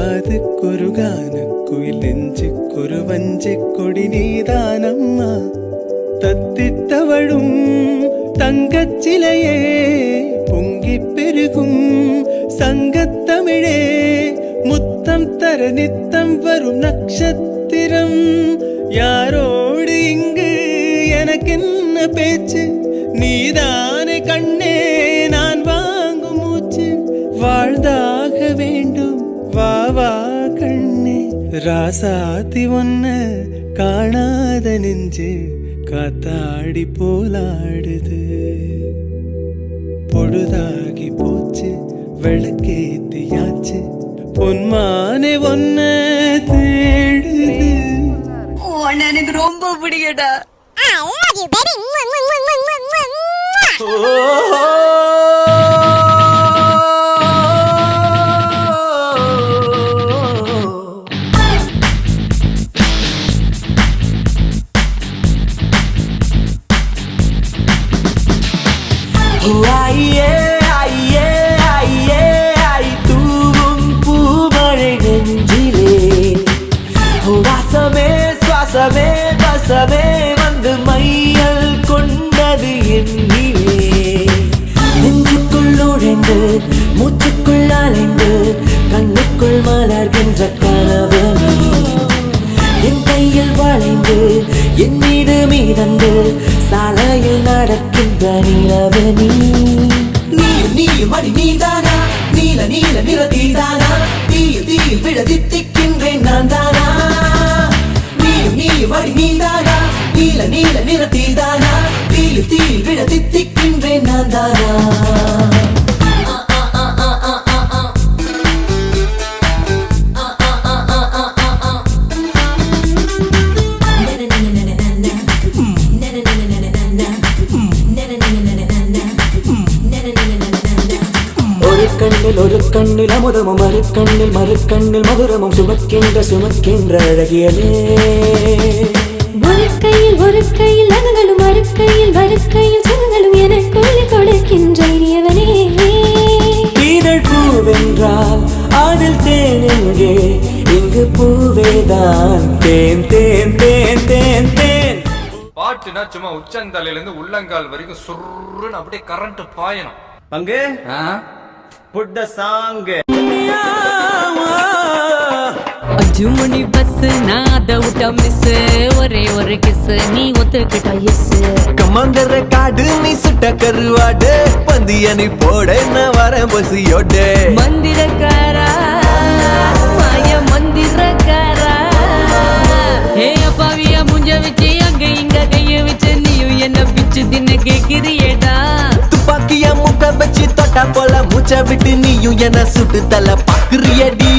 காதுக்கொரு கானக்குயில் நெஞ்சுக்கொரு வஞ்சிக் கொடி நீதானம்மா. தத்தித்தவழும் தங்கச் சிலையே பொங்கிப் பெருகும் சங்கத்தமிழே முத்தம் தர நித்தம் வரும் நட்சத்திரம். யாரோடு இங்கு எனக்கென்ன பேச்சு, நீதானே கண்ணே நான் வாங்கும் மூச்சு. வாழ்ந்தாக வேண்டும் வா வா கண்ணே. ராசாத்தி ஒன்ன காணாத நெஞ்சு காத்தாடி போலாடுது. பொழுதாகி போச்சு விளக்கேத்தியாச்சு, பொன்மானே ஒன்ன தேடுது. எனக்கு ரொம்ப பிடிக்கடா. தூவும் பூமழை நெஞ்சிலே வாசமே சுவாசமே வசமே வந்து மையல் கொண்டது என்னிலே. நெஞ்சுக்குள் நுழைந்து மூச்சுக்குள் அலைந்து கண்ணுக்குள் மலர்கின்ற கனவு நீ. என் கையில் வளைந்து என் மீது மீதந்து சாலையில் நடக்கின்ற நிலவு நீ. நீ மடி நீதானா, நீல நீல நிறத்தீதானா, தீயில் தீயில் விழ தித்திக்கின்றேன் நான் தானா. நீ மடி நீதானா, நீல நீல நிறத்தீதானா, தீயில் தீயில் விழ தித்திக்கின்றேன் நான் தானா. ஒரு கண்ணில் அமுதமும் மறுக்கண்ணில் மறுக்கண்ணில் மதுரமும் சுமக்கின்ற அழகியலே. ஒரு கையில் அகங்களும் மறுக்கையில் சுகங்களும் எனக்குள்ளே கொடுக்கின்ற இனியவனே. இதழ் பூவென்றால் அதில் தேன் எங்கே, இங்கு பூவேதான் தேன் தேன் தேன் தேன் தேன். பாட்டுனா சும்மா உச்சந்தலையில இருந்து உள்ளங்கால் வரைக்கும் சுருன்னு அப்படியே கரண்ட் பாயணும். பங்கு put the song. 5 மணி பஸ் நான் அதை விட்ட மிஸ். ஒரே ஒரு கிஸ் நீ ஒத்துக்கிட்ட எஸ். கம்மங்கர காடு நீ சுட்ட கருவாடு, பந்திய நீ போட நான் வரேன் பசியோட. மந்திரக்காரா மாய மந்திரக்காரா, ஏ அப்பாவிய முஞ்ச வச்சு அங்க இங்க கைய வச்சு நீயும் என்ன பிச்சு தின்ன கேக்குறியேடா. துப்பாக்கிய முக்க வச்சு தொட்டா போல மூச்ச விட்டு நீயும் என்ன சுட்டு தலை பாக்குறியடி.